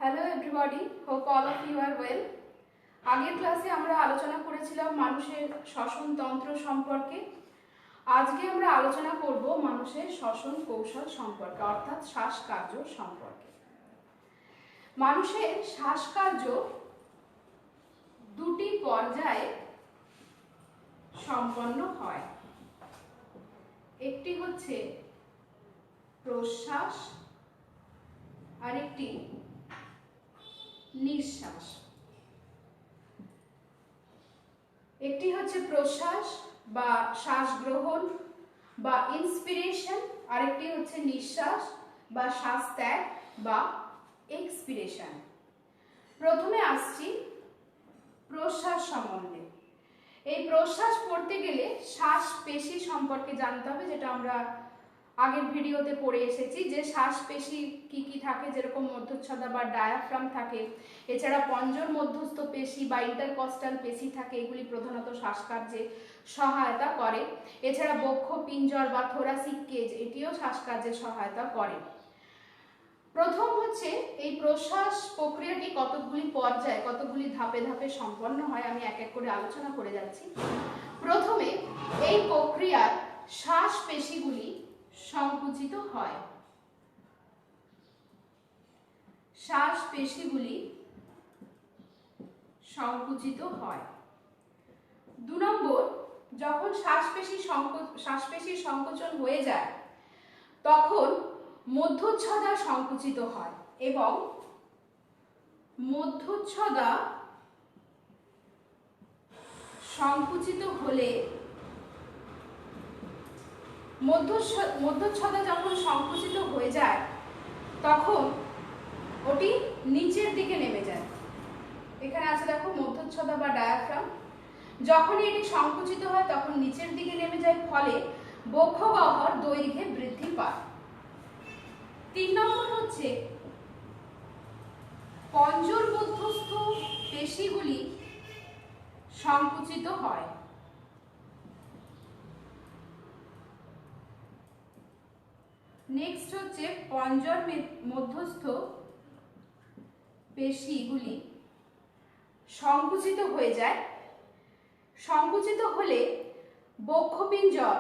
Hello everybody, hope all of you are well. আগের ক্লাসে আমরা আলোচনা করেছিলাম মানুষের শ্বসন তন্ত্র সম্পর্কে। আজকে আমরা আলোচনা করব মানুষের শ্বসন কৌশল সম্পর্কে, অর্থাৎ শ্বাসকার্য সম্পর্কে। মানুষের শ্বাসকার্য দুটি পর্যায়ে সম্পন্ন হয়। একটি হচ্ছে প্রশ্বাস, আরেকটি নিঃশ্বাস। একটি হচ্ছে প্রশ্বাস বা শ্বাস গ্রহণ বা ইন্সপিরেশন, আরেকটি হচ্ছে নিঃশ্বাস বা শ্বাস ত্যাগ বা এক্সপিরেশন। প্রথমে আসছি প্রশ্বাস সম্বন্ধে। এই প্রশ্বাস পড়তে গেলে শ্বাস পেশি সম্পর্কে জানতে হবে, যেটা আমরা আগের ভিডিওতে পড়ে এসেছি যে শ্বাস পেশি কি কি থাকে, যেরকম মধ্যচ্ছদা বা ডায়াফ্রাম থাকে, এছাড়া পঞ্জর মধ্যস্থ পেশি বা ইন্টারকস্টাল পেশি থাকে। এগুলি প্রধানত শ্বাসকার্যে সহায়তা করে। এছাড়া বক্ষ পিঞ্জর বা থোরাসিক কেজ, এটিও শ্বাসকার্যে সহায়তা করে। প্রথম হচ্ছে এই প্রশ্বাস প্রক্রিয়াটি কতগুলি পর্যায়ে, কতগুলি ধাপে ধাপে সম্পন্ন হয়, আমি এক এক করে আলোচনা করে যাচ্ছি। প্রথমে এই প্রক্রিয়ার শ্বাস পেশিগুলি সংকুচিত হয়। শ্বাস পেশিগুলি সংকুচিত হয়। 2 নম্বর, যখন শ্বাসপেশির সংকোচন হয়ে যায় তখন মধ্যচ্ছদা সংকুচিত হয় এবং মধ্যচ্ছদা সংকুচিত হলে মধ্যচ্ছদা যখন সংকুচিত হয়ে যায় তখন ওটি নিচের দিকে নেমে যায়। এখানে আছে দেখো মধ্যচ্ছদা বা ডায়াফ্রাম। যখনই এটি সংকুচিত হয় তখন নিচের দিকে নেমে যায়, ফলে বক্ষগহ্বর দৈর্ঘ্যে বৃদ্ধি পায়। 3 নম্বর হচ্ছে পঞ্জর মধ্যস্থ পেশিগুলি সংকুচিত হয়। নেক্সট হচ্ছে পঞ্জর মধ্যস্থ পেশিগুলি সংকুচিত হয়ে যায়। সংকুচিত হলে বক্ষপিঞ্জর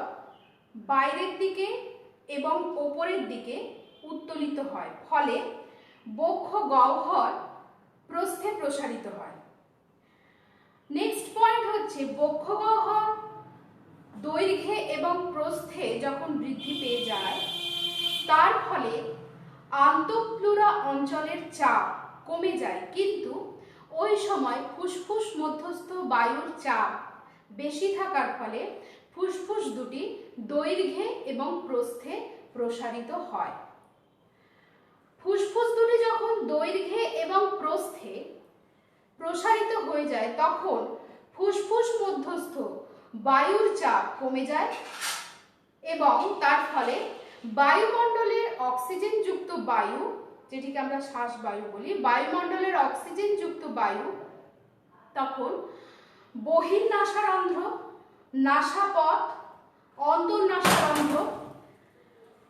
বাইরের দিকে এবং উপরের দিকে উত্তোলিত হয়, ফলে বক্ষ গহ্বর প্রস্থে প্রসারিত হয়। নেক্সট পয়েন্ট হচ্ছে বক্ষ গহ্বর দৈর্ঘ্যে এবং প্রস্থে যখন বৃদ্ধি পেয়ে যায় তার ফলে আন্তঃপ্লুরা অঞ্চলের চাপ কমে যায়, কিন্তু ওই সময় ফুসফুস মধ্যস্থ বায়ুর চাপ বেশি থাকার ফলে ফুসফুস দুটি দৈর্ঘ্যে এবং প্রস্থে প্রসারিত হয়। ফুসফুস দুটি যখন দৈর্ঘ্যে এবং প্রস্থে প্রসারিত হয়ে যায় তখন ফুসফুস মধ্যস্থ বায়ুর চাপ কমে যায় এবং তার ফলে বায়ুমণ্ডলের অক্সিজেনযুক্ত বায়ু, যেটিকে আমরা শ্বাস বায়ু বলি, বায়ুমণ্ডলের অক্সিজেনযুক্ত বায়ু তখন বহির্নাসারন্ধ্র, নাসাপথ, অন্তর্নাসারন্ধ্র,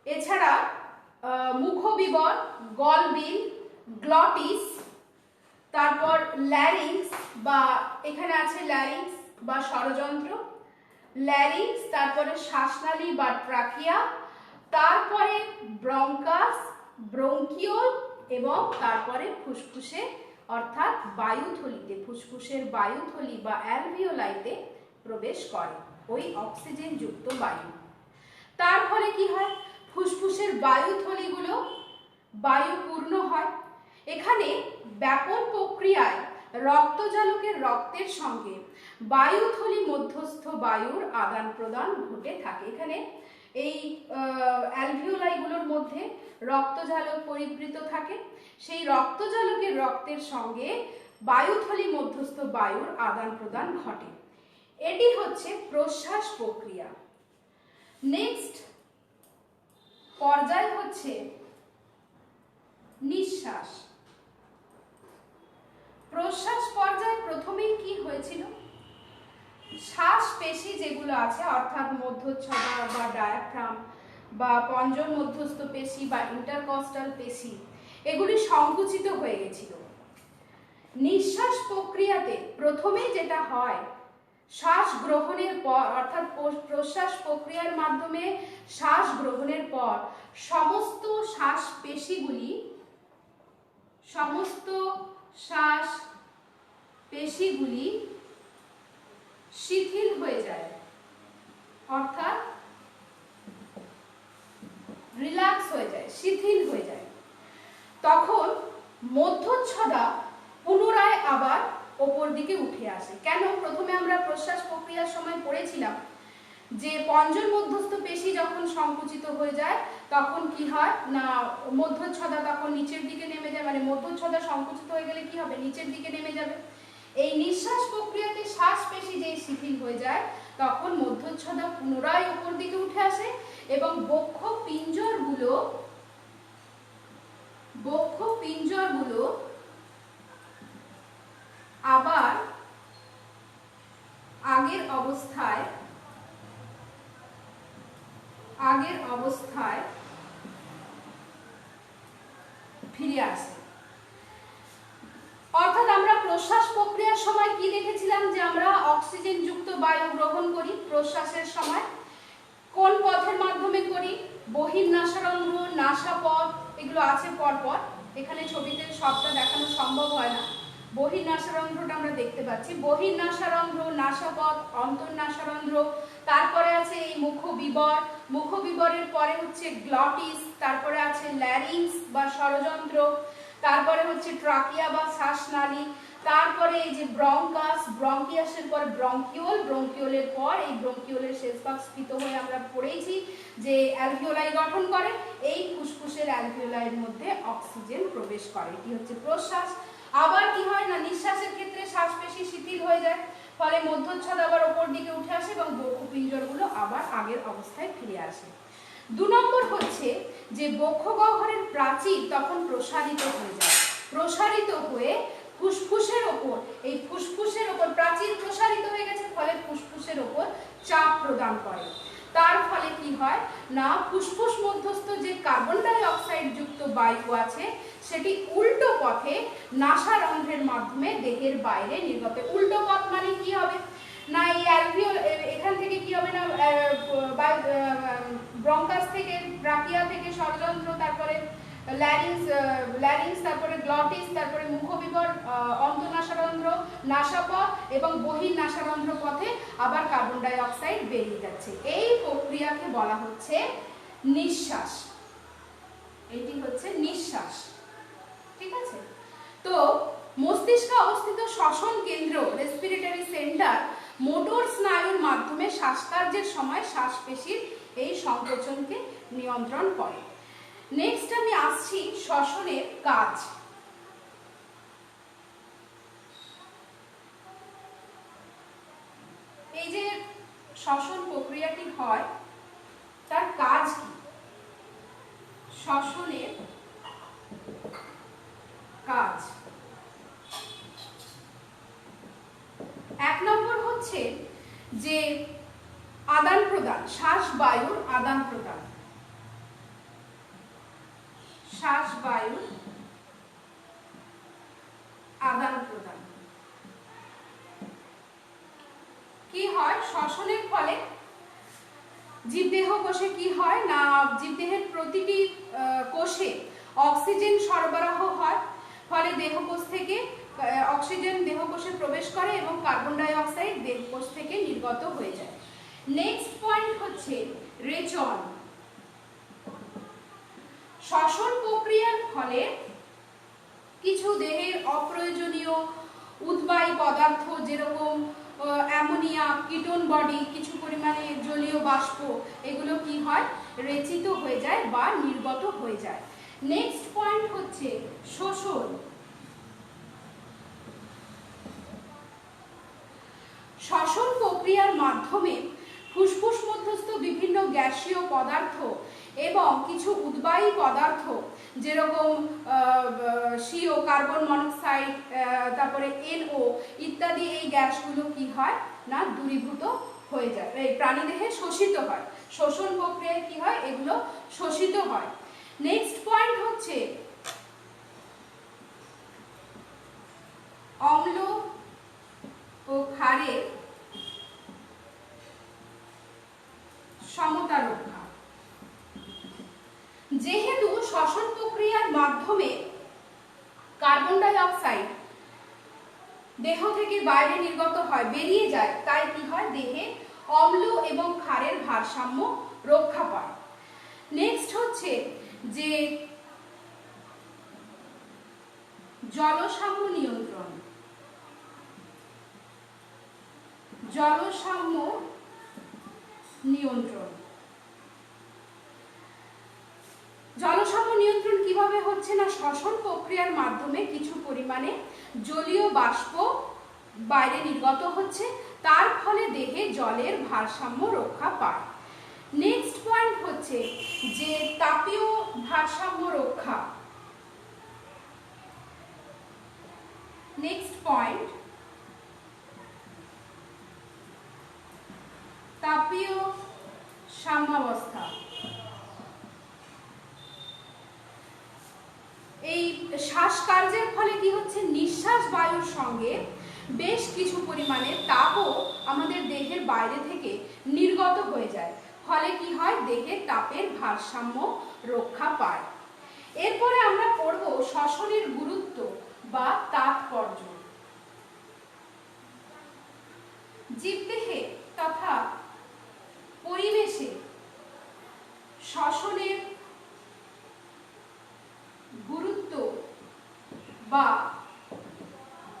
এছাড়া মুখবিবর, গলবিল, গ্লটিস, তারপর ল্যারিংস বা এখানে আছে ল্যারিংস বা স্বরযন্ত্র, ল্যারিংস, তারপরে শ্বাসনালী বা ট্রাকিয়া, তারপরে ব্রঙ্কাস, ব্রঙ্কিওল এবং তারপরে ফুসফুসে অর্থাৎ বায়ুথলিতে, ফুসফুসের বায়ুথলি বা অ্যালভিওলাইতে প্রবেশ করে ওই অক্সিজেনযুক্ত বায়ু। তার ফলে কি হয়, ফুসফুসের বায়ুথলিগুলো বায়ুপূর্ণ হয়। এখানে ব্যাপন প্রক্রিয়ায় রক্তজালকের রক্তের সঙ্গে বায়ুথলি মধ্যস্থ বায়ুর আদান প্রদান ঘটে থাকে। এখানে এই অ্যালভিওলাইগুলোর মধ্যে রক্তজালক পরিবৃত থাকে, সেই রক্তজালকের রক্তের সঙ্গে বায়ুথলি মধ্যস্থ বায়ুর আদান প্রদান ঘটে। এটি হচ্ছে প্রশ্বাস প্রক্রিয়া। নেক্সট পর্যায় হচ্ছে নিঃশ্বাস। প্রশ্বাস পর্যায়ে প্রথমেই কি হয়েছিল, শ্বাস পেশি যেগুলো আছে অর্থাৎ মধ্যচ্ছদা বা ডায়াফ্রাম বা পঞ্জর মধ্যস্থ পেশি বা ইন্টারকস্টাল পেশি, এগুলি সংকুচিত হয়ে গেছিল। নিঃশ্বাস প্রক্রিয়াতে প্রথমে যেটা হয়, শ্বাস গ্রহণের পর অর্থাৎ প্রশ্বাস প্রক্রিয়ার মাধ্যমে শ্বাস গ্রহণের পর সমস্ত শ্বাস পেশিগুলি শিথিল হয়ে যায়, অর্থাৎ রিল্যাক্স হয়ে যায়, শিথিল হয়ে যায়। তখন মধ্যচ্ছদা পুনরায় আবার ওপর দিকে উঠে আসে। কেন? প্রথমে আমরা প্রশ্বাস প্রক্রিয়ার সময় পড়েছিলাম যে পঞ্জন মধ্যস্থ পেশি যখন সংকুচিত হয়ে যায় তখন কি হয় না, মধ্যচ্ছদা তখন নিচের দিকে নেমে যায়, মানে মধ্যচ্ছদা সংকুচিত হয়ে গেলে কি হবে, নিচের দিকে নেমে যাবে। এই নিঃশ্বাস প্রক্রিয়াতে শ্বাস পেশি যেই শিথিল হয়ে যায় তখন মধ্যচ্ছদা পুনরায় উপর দিকে উঠে আসে এবং বক্ষ পিঞ্জরগুলো আবার আগের অবস্থায় ফিরে আসে। অর্থাৎ আমরা প্রশ্বাস প্রক্রিয়ার সময় কি দেখেছিলাম যে আমরা অক্সিজেন যুক্ত বায়ু গ্রহণ করি প্রশ্বাসের সময়। কোন পথের মাধ্যমে করি? বহির্নাসারন্ধ্র, নাসাপথ, এগুলো আছে পরপর, এখানে ছবিতে সবটা দেখানো সম্ভব হয় না। বহির্নাসারন্ধ্রটা আমরা দেখতে পাচ্ছি, বহির্নাসারন্ধ্র, নাসাপথ, অন্তর্নাসারন্ধ্র, তারপরে আছে এই মুখবিবর, মুখবিবরের পরে হচ্ছে গ্লটিস, তারপরে আছে ল্যারিংস বা স্বরযন্ত্র, তারপরে হচ্ছে ট্রাকিয়া বা শ্বাসনালী, তারপরে এই যে ব্রঙ্কাস, ব্রঙ্কিয়াসের পরে ব্রঙ্কিওল, ব্রঙ্কিওলের পর এই ব্রঙ্কিওলের শেষ ভাগ স্ফীত হয়ে আমরা পড়েছি যে অ্যালভিওলাই গঠন করে। এই ফুসফুসের অ্যালভিওলাইয়ের মধ্যে অক্সিজেন প্রবেশ করে, এটি হচ্ছে প্রশ্বাস। আবার কি হয় না, নিঃশ্বাসের ক্ষেত্রে শ্বাসপেশি শিথিল হয়ে যায়, ফলে মধ্যচ্ছদ আবার ওপর দিকে উঠে আসে এবং বক্ষপিঞ্জরগুলো আবার আগের অবস্থায় ফিরে আসে। 2 নম্বর হচ্ছে যে বক্ষগহ্বরের প্রাচীর তখন প্রসারিত হয়ে যায়, প্রসারিত হয়ে ফুসফুসের ওপর, এই ফুসফুসের ওপর প্রাচীর প্রসারিত হয়ে গেছে, ফলে ফুসফুসের ওপর চাপ প্রদান করে। তার ফলে কি হয় না, ফুসফুস মধ্যস্থ যে কার্বন ডাই অক্সাইড যুক্ত বায়ু আছে সেটি উল্টো পথে নাসারন্ধ্রের মাধ্যমে দেহের বাইরে নির্গত। উল্টো পথ মানে কি হবে না, এই অ্যালভিওল এখান থেকে কি হবে না, ব্রঙ্কাস থেকে, ট্রাকিয়া থেকে স্বরযন্ত্র, তারপরে ল্যারিংস, তারপরে গ্লটিস, তারপরে মুখবিবর, অন্তঃনাসারন্ধ্র, নাসাপথ এবং বহির্নাসারন্ধ্র পথে আবার কার্বন ডাই অক্সাইড বেরিয়ে যাচ্ছে। এই প্রক্রিয়াকে বলা হচ্ছে নিঃশ্বাস, এটি হচ্ছে নিঃশ্বাস। ঠিক আছে? তো মস্তিষ্কে অবস্থিত শ্বসন কেন্দ্র, রেসপিরেটরি সেন্টার, মোটর স্নায়ুর মাধ্যমে শ্বাসকার্যের সময় শ্বাসপেশির এই সংকোচনকে নিয়ন্ত্রণ করে। নেক্সট আমি আসছি শ্বসনের কাজ। এই যে শ্বসন প্রক্রিয়াটি হয় তার কাজ কি? শ্বসনের কাজ 1 নম্বর হচ্ছে যে আদান প্রদান, শ্বাস বায়ুর আদান প্রদান, শ্বাস বায়ুর আদান প্রদান। কি হয় শ্বসনের ফলে? জীবদেহ কোষে কি হয় না, জীবদেহের প্রতিটি কোষে অক্সিজেন সরবরাহ হয়, ফলে দেহকোষ থেকে অক্সিজেন দেহকোষে প্রবেশ করে এবং কার্বন ডাই অক্সাইড দেহকোষ থেকে নির্গত হয়ে যায়। নেক্সট পয়েন্ট হচ্ছে রেচন। শ্বসন প্রক্রিয়ার ফলে কিছু দেহের অপ্রয়োজনীয় উদ্বায়ী পদার্থ যেরকম অ্যামোনিয়া, কিটোন বডি, কিছু পরিমাণে জলীয় বাষ্প, এগুলো কি হয় রেচিত হয়ে যায় বা নির্গত হয়ে যায়। নেক্সট পয়েন্ট হচ্ছে শোষণ। শ্বসন প্রক্রিয়ার মাধ্যমে ফুসফুস মধ্যস্থ বিভিন্ন গ্যাসীয় পদার্থ এবং কিছু উদ্বায়ী পদার্থ যেরকম CO, কার্বন মনোক্সাইড, তারপরে NO ইত্যাদি, এই গ্যাসগুলো কি হয় না দূরীভূত হয়ে যায়, এই প্রাণীদেহে শোষিত হয়। শোষণ প্রক্রিয়ায় কি হয়, এগুলো শোষিত হয়। নেক্সট পয়েন্ট হচ্ছে মাধ্যমে কার্বন ডাই অক্সাইড দেহ থেকে বাইরে নির্গত হয়, বেরিয়ে যায়, তাই কি হয়, দেহে অম্ল এবং ক্ষারের ভারসাম্য রক্ষা পায়। নেক্সট হচ্ছে যে জলসাম্য নিয়ন্ত্রণ। জলসাম্য নিয়ন্ত্রণ জলসাম্য নিয়ন্ত্রণ কিভাবে হচ্ছে না, শ্বসন প্রক্রিয়ার মাধ্যমে কিছু পরিমাণে জলীয় বাষ্প বাইরে নির্গত হচ্ছে, তার ফলে দেহে জলের ভারসাম্য রক্ষা পায়। নেক্সট পয়েন্ট হচ্ছে যে তাপীয় ভারসাম্য রক্ষা। নেক্সট পয়েন্ট তাপীয় সাম্যাবস্থা। এই শ্বাসকার্যের ফলে কি হচ্ছে, নিঃশ্বাস বায়ুর সঙ্গে বেশ কিছু পরিমাণে তাপও আমাদের দেহের বাইরে থেকে নির্গত হয়ে যায়, ফলে কি হয়, দেহের তাপের ভারসাম্য রক্ষা পায়। এরপরে আমরা পড়ব শ্বসনের গুরুত্ব বা তাৎপর্য। জীবদেহে তথা পরিবেশে শ্বসনের গুরুত্ব বা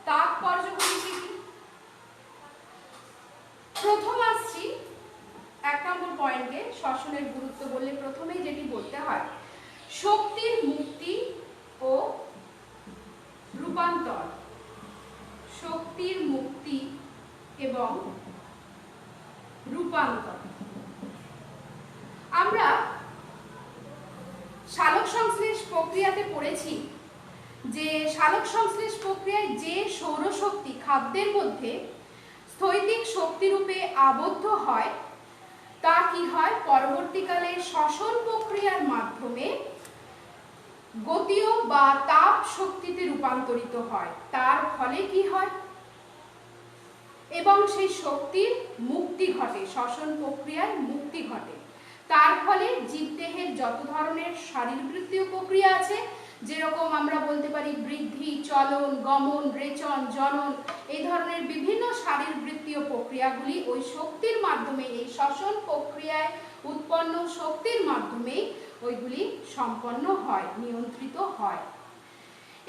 তাৎপর্যগুলি কি? প্রথম আসছি 1 নম্বর পয়েন্টে। শ্বসনের গুরুত্ব বললে প্রথমেই যেটি বলতে হয়, শক্তির মুক্তি ও রূপান্তর। শক্তির মুক্তি এবং রূপান্তর। আমরা সালোক সংশ্লেষ প্রক্রিয়াতে পড়েছি যে সালোক সংশ্লেষ প্রক্রিয়ায় যে সৌরশক্তি খাদ্যের মধ্যে স্থৈতিক শক্তিরূপে আবদ্ধ হয়, তা কি হয়, পরবর্তীকালে শ্বসন প্রক্রিয়ার মাধ্যমে গতীয় বা তাপ শক্তিতে রূপান্তরিত হয়, তার ফলে কি হয়, এবং সেই শক্তির মুক্তি ঘটে, শ্বসন প্রক্রিয়ায় মুক্তি ঘটে। তার ফলে জীবদেহের যত ধরনের শারীরবৃত্তীয় প্রক্রিয়া আছে, যেরকম আমরা বলতে পারি বৃদ্ধি, চলন, গমন, রেচন, জনন, এই ধরনের বিভিন্ন শারীরবৃত্তীয় প্রক্রিয়াগুলি ওই শক্তির মাধ্যমে, এই শ্বসন প্রক্রিয়ায় উৎপন্ন শক্তির মাধ্যমেই ওইগুলি সম্পন্ন হয়, নিয়ন্ত্রিত হয়।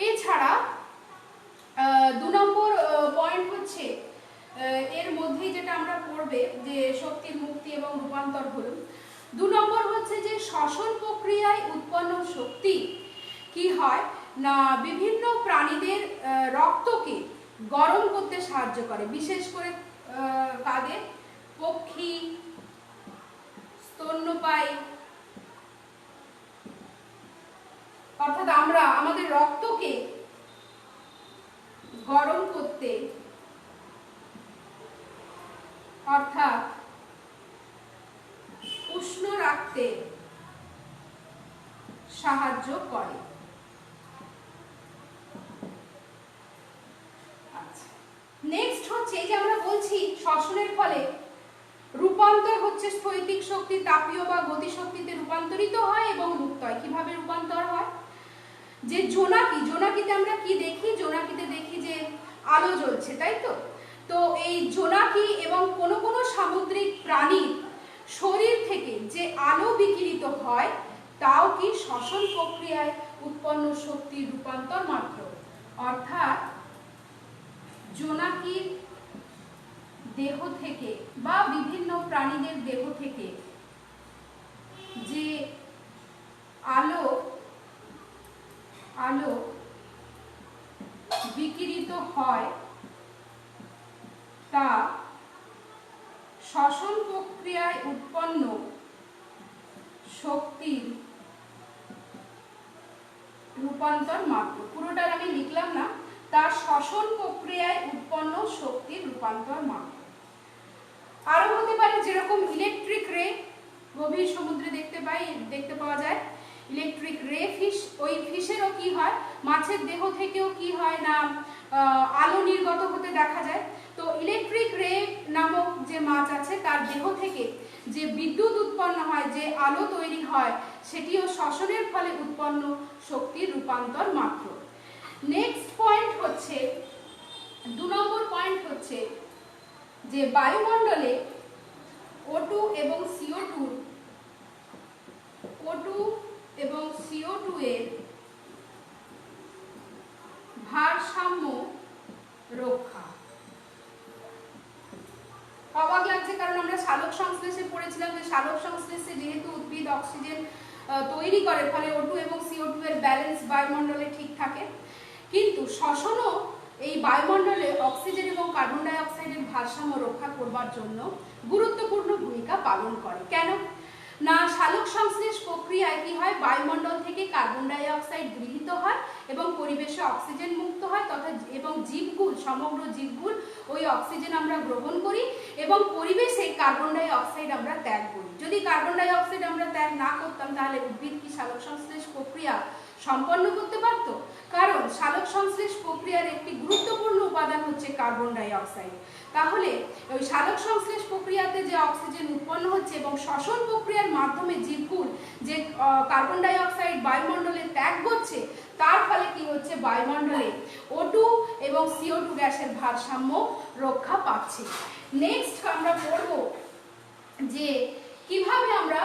এছাড়া 2 নম্বর পয়েন্ট হচ্ছে, এর মধ্যেই যেটা আমরা পড়বে যে শক্তির মুক্তি এবং রূপান্তর হলো। 2 নম্বর হচ্ছে যে শ্বসন প্রক্রিয়ায় উৎপন্ন শক্তি কি হয় না, বিভিন্ন প্রাণীদের রক্তকে গরম করতে সাহায্য করে, বিশেষ করে কাদের, পক্ষী, স্তন্যপায়ী, অর্থাৎ আমরা আমাদের রক্তকে গরম করতে, অর্থাৎ উষ্ণ রাখতে সাহায্য করে। আচ্ছা, নেক্সট হচ্ছে যে আমরা বলছি শ্বসনের ফলে রূপান্তর হচ্ছে, স্থৈতিক শক্তি তাপীয় বা গতি শক্তিতে রূপান্তরিত হয় এবং মুক্ত হয়। কিভাবে রূপান্তর হয়, যে জোনাকি, জোনাকিতে আমরা কি দেখি, জোনাকিতে দেখি যে আলো জ্বলছে, তাই তো। তো এই জোনাকি এবং কোনো কোনো সামুদ্রিক প্রাণীর শরীর থেকে যে আলো বিকিরিত হয়, তাও কি শ্বসন প্রক্রিয়ায় উৎপন্ন শক্তির রূপান্তর মাত্র। অর্থাৎ জোনাকির দেহ থেকে বা বিভিন্ন প্রাণীদের দেহ থেকে যে আলো বিকিরিত হয়, তা শ্বসন প্রক্রিয়ায় উৎপন্ন শক্তির রূপান্তর মাত্র। পুরোটার আমি লিখলাম না, তার শ্বসন প্রক্রিয়ায় উৎপন্ন শক্তির রূপান্তর মাত্র। আরো হতে পারে যেরকম ইলেকট্রিক রে গভীর সমুদ্রে দেখতে পাওয়া যায়। ইলেকট্রিক রে ফিশ, ওই ফিশেরও কি হয়, মাছের দেহ থেকেও কি হয় না আলো নির্গত হতে দেখা যায়। তো ইলেকট্রিক রে নামক যে মাছ আছে তার দেহ থেকে যে বিদ্যুৎ উৎপন্ন হয়, যে আলো তৈরি হয়, সেটিও শ্বসনের ফলে উৎপন্ন শক্তির রূপান্তর মাত্র। নেক্সট পয়েন্ট হচ্ছে, 2 নম্বর পয়েন্ট হচ্ছে যে বায়ুমণ্ডলে O2 এবং CO2 এর ভারসাম্য রক্ষা। অবাক লাগছে কারণ আমরা সালোক সংশ্লেষে পড়েছিলাম যে সালোক সংশ্লেষে যেহেতু উদ্ভিদ অক্সিজেন তৈরি করে, ফলে O2 এবং CO2 এর ব্যালেন্স বায়ুমণ্ডলে ঠিক থাকে, কিন্তু শ্বসনও এই বায়ুমণ্ডলে অক্সিজেন এবং কার্বন ডাই অক্সাইডের ভারসাম্য রক্ষা করবার জন্য গুরুত্বপূর্ণ ভূমিকা পালন করে। কেন না, সালোক সংশ্লেষ প্রক্রিয়ায় কি হয়, বায়ুমণ্ডল থেকে কার্বন ডাই অক্সাইড গৃহীত হয় এবং পরিবেশে অক্সিজেন মুক্ত হয় তথা এবং জীবকুল, সমগ্র জীবকুল ওই অক্সিজেন আমরা গ্রহণ করি এবং পরিবেশে কার্বন ডাই অক্সাইড আমরা ত্যাগ করি। যদি কার্বন ডাই অক্সাইড আমরা ত্যাগ না করতাম তাহলে উদ্ভিদ কি সালোক সংশ্লেষ প্রক্রিয়া সম্পন্ন করতে পারত? কারণ সালোক সংশ্লেষ প্রক্রিয়ার একটি গুরুত্বপূর্ণ উপাদান হচ্ছে কার্বন ডাই অক্সাইড। তাহলে ওই সালোক সংশ্লেষ প্রক্রিয়াতে যে অক্সিজেন উৎপন্ন হচ্ছে এবং শ্বসন প্রক্রিয়ার মাধ্যমে জীবকুল যে কার্বন ডাই অক্সাইড বায়ুমণ্ডলে ত্যাগ করছে, তার ফলে কি হচ্ছে, বায়ুমণ্ডলে O2 এবং CO2 গ্যাসের ভারসাম্য রক্ষা পাচ্ছে। নেক্সট আমরা পড়ব যে কিভাবে আমরা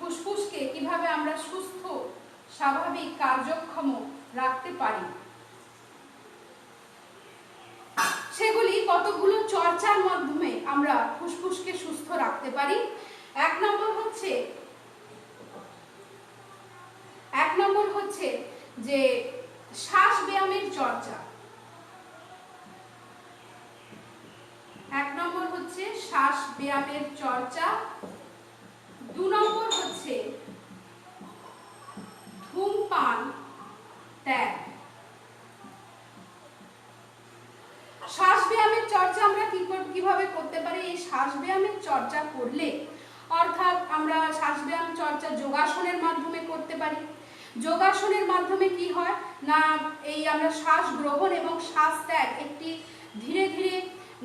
ফুসফুসকে কিভাবে আমরা সুস্থ, স্বাভাবিক, কার্যক্ষম রাখতে পারি। সেগুলি কতগুলো চর্চার মাধ্যমে আমরা ফুসফুসকে সুস্থ রাখতে পারি। এক নম্বর হচ্ছে যে শ্বাস ব্যায়ামের চর্চা। 2 নম্বর হচ্ছে ধূমপান ত্যাগ। শ্বাস ব্যায়ামের চর্চা আমরা কিভাবে করতে পারি? এই শ্বাস ব্যায়ামের চর্চা করলে, অর্থাৎ আমরা শ্বাস ব্যায়াম চর্চা যোগাসনের মাধ্যমে করতে পারি। যোগাসনের মাধ্যমে কি হয় না, এই আমরা শ্বাস গ্রহণ এবং শ্বাস ত্যাগ একটি ধীরে ধীরে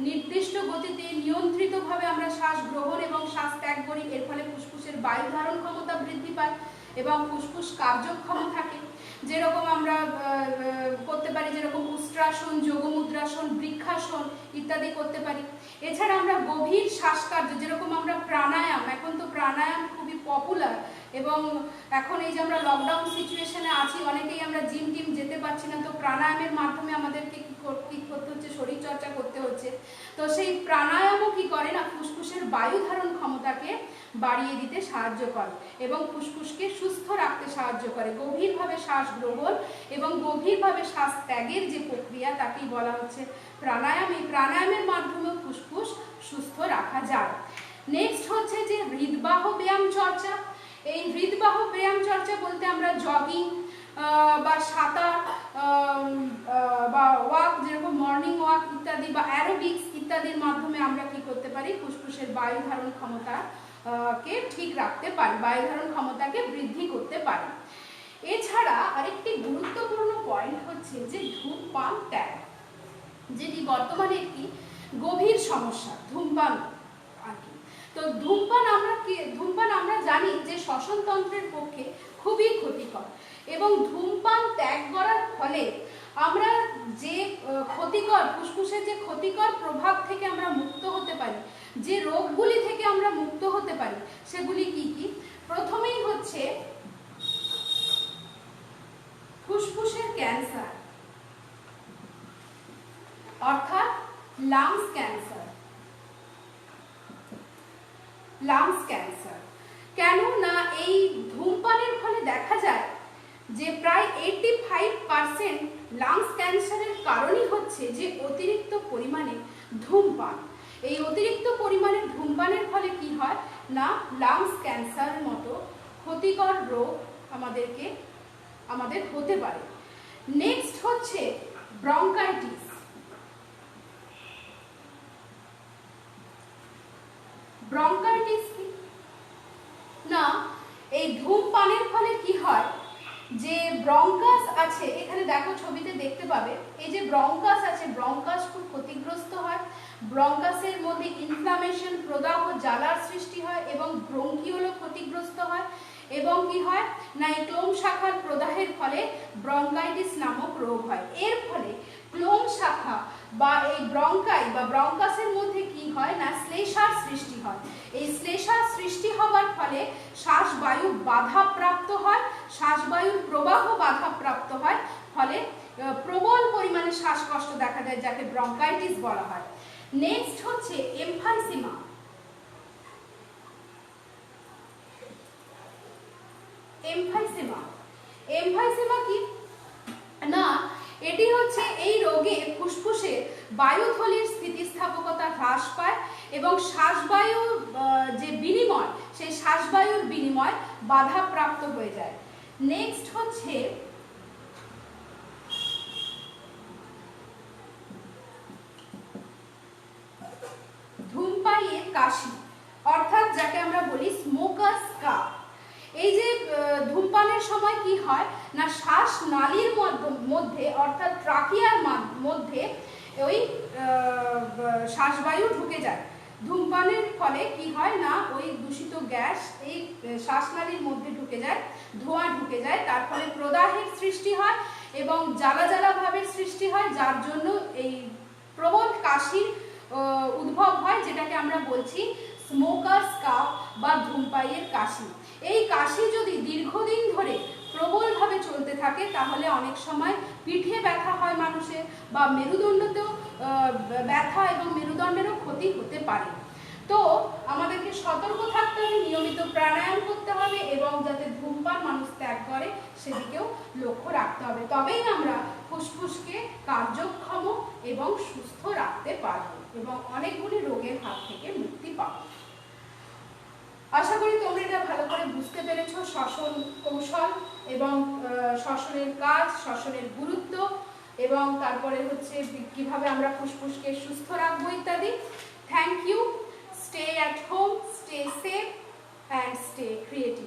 নির্দিষ্ট গতিতে নিয়ন্ত্রিতভাবে আমরা শ্বাস গ্রহণ এবং শ্বাস ত্যাগ করি। এর ফলে ফুসফুসের বায়ু ধারণ ক্ষমতা বৃদ্ধি পায় এবং ফুসফুস কার্যক্ষম থাকে। যেরকম আমরা করতে পারি, যেরকম উষ্ট্রাসন, যোগমুদ্রাসন, বৃক্ষাসন ইত্যাদি করতে পারি। এছাড়া আমরা গভীর শ্বাসকার্য, যেরকম আমরা প্রাণায়াম, এখন তো প্রাণায়াম খুবই পপুলার এবং এখন এই যে আমরা লকডাউন সিচুয়েশনে আছি, অনেকেই আমরা জিম টিম যেতে পারছি না, তো প্রাণায়ামের মাধ্যমে আমাদেরকে কি করতে হচ্ছে, শরীর চর্চা করতে হচ্ছে। তো সেই প্রাণায়ামও কি করে না, ফুসফুসের বায়ু ধারণ ক্ষমতাকে বাড়িয়ে দিতে সাহায্য করে এবং ফুসফুসকে সুস্থ রাখতে সাহায্য করে। গভীরভাবে শ্বাস গ্রহণ এবং গভীরভাবে শ্বাস ত্যাগের যে প্রক্রিয়া, তাকেই বলা হচ্ছে প্রাণায়াম। এই প্রাণায়ামের মাধ্যমেও ফুসফুস সুস্থ রাখা যায়। নেক্সট হচ্ছে যে হৃদবাহ ব্যায়াম চর্চা। এই হৃদবাহ ব্যায়াম চর্চা বলতে আমরা জগিং বা সাঁতার বা ওয়াক, যেরকম মর্নিং ওয়াক ইত্যাদি বা অ্যারোবিক্স ইত্যাদির মাধ্যমে আমরা কি করতে পারি, ফুসফুসের বায়ু ধারণ ক্ষমতা কে ঠিক রাখতে পারি, বায়ু ধারণ ক্ষমতাকে বৃদ্ধি করতে পারি। এছাড়া আরেকটি গুরুত্বপূর্ণ পয়েন্ট হচ্ছে যে ধূমপান ত্যাগ, যেটি বর্তমানে একটি গভীর সমস্যা, ধূমপান আর কি। তো ধূমপান আমরা জানি যে শ্বসনতন্ত্রের পক্ষে খুবই ক্ষতিকর এবং ধূমপান ত্যাগ করার ফলে আমরা যে ক্ষতিকর, ফুসফুসের যে ক্ষতিকর প্রভাব থেকে আমরা মুক্ত হতে পারি, যে রোগগুলি থেকে আমরা মুক্ত হতে পারি, সেগুলি কি কি? প্রথমেই হচ্ছে ফুসফুসের ক্যান্সার, অর্থাৎ লাংস ক্যান্সার। কেন না, এই ধূমপানের ফলে দেখা যায় যে প্রায় 85% লাংস ক্যান্সারের কারণই হচ্ছে যে অতিরিক্ত পরিমাণে ধূমপান। এই অতিরিক্ত পরিমাণে ধূমপানের ফলে কি হয় না, লাংস ক্যান্সারের মতো ক্ষতিকর রোগ আমাদের হতে পারে। নেক্সট হচ্ছে ব্রঙ্কাইটিস। ব্রঙ্কাইটিস কি না, হয় যে ব্রঙ্কাস আছে, এখানে দেখো ছবিতে দেখতে পাবে এই যে ব্রঙ্কাস আছে, ব্রঙ্কাস খুব ক্ষতিগ্রস্ত হয়, ব্রঙ্কাসের মধ্যে ইনফ্লামেশন, প্রদাহ, জ্বালার সৃষ্টি হয় এবং ব্রঙ্কিওলও ক্ষতিগ্রস্ত হয় এবং কি হয় না এই ক্লোম শাখার প্রদাহের ফলে ব্রঙ্কাইটিস নামক রোগ হয়। এর ফলে ক্লোম শাখা বা এই ব্রঙ্কাই বা ব্রঙ্কাসের মধ্যে কি হয় না শ্লেষার সৃষ্টি হয়। এই শ্লেষার সৃষ্টি হওয়ার ফলে শ্বাসবায়ু বাধাপ্রাপ্ত হয়, শ্বাসবায়ুর প্রবাহ বাধাপ্রাপ্ত হয়, ফলে প্রবল পরিমাণে শ্বাসকষ্ট দেখা যায়, যাকে ব্রঙ্কাইটিস বলা হয়। নেক্সট হচ্ছে এমফাইসিমা। এমফাইসিমা, এমফাইসিমা কি না এটি হচ্ছে এই রোগে ফুসফুসে বায়ুথলির স্থিতিস্থাপকতা হ্রাস পায় এবং শ্বাসবায়ু যে বিনিময় সেই শ্বাসবায়ুর বিনিময় বাধাপ্রাপ্ত হয়ে যায়। নেক্সট হচ্ছে ধূমপায়ীর কাশি, অর্থাৎ যাকে আমরা বলি স্মোকার্স কাফ। এই যে ধূমপানের সময় কি হয় না শ্বাস নালীর মধ্যে অর্থাৎ ট্রাকিয়ার মধ্যে ওই শ্বাসবায়ু ঢুকে যায়। ধূমপানের ফলে কি হয় না ওই দূষিত গ্যাস এই শ্বাসনালীর মধ্যে ঢুকে যায়, ধোঁয়া ঢুকে যায়, তার ফলে প্রদাহের সৃষ্টি হয় এবং জ্বালা জ্বালা ভাবের সৃষ্টি হয়, যার জন্য এই প্রবল কাশির উদ্ভব হয়, যেটাকে আমরা বলছি স্মোকার্স কাফ বা ধূমপায়ীর কাশি। এই কাশি যদি দীর্ঘদিন ধরে প্রবলভাবে চলতে থাকে তাহলে অনেক সময় পিঠে ব্যথা হয় মানুষের, বা মেরুদণ্ডতেও ব্যথা এবং মেরুদণ্ডেরও ক্ষতি হতে পারে। তো আমাদেরকে সতর্ক থাকতে হবে, নিয়মিত প্রাণায়াম করতে হবে এবং যাতে ধূমপান মানুষ ত্যাগ করে সেদিকেও লক্ষ্য রাখতে হবে, তবেই আমরা ফুসফুসকে কার্যক্ষম এবং সুস্থ রাখতে পারব এবং অনেকগুলি রোগের হাত থেকে মুক্তি পাবো। আশা করি তোমরা এটা ভালো করে বুঝতে পেরেছো, শ্বসন কৌশল এবং শ্বসনের কাজ, শ্বসনের গুরুত্ব এবং তারপরে হচ্ছে কিভাবে আমরা ফুসফুসকে সুস্থ রাখবো ইত্যাদি। Thank you. Stay at home, stay safe and stay creative.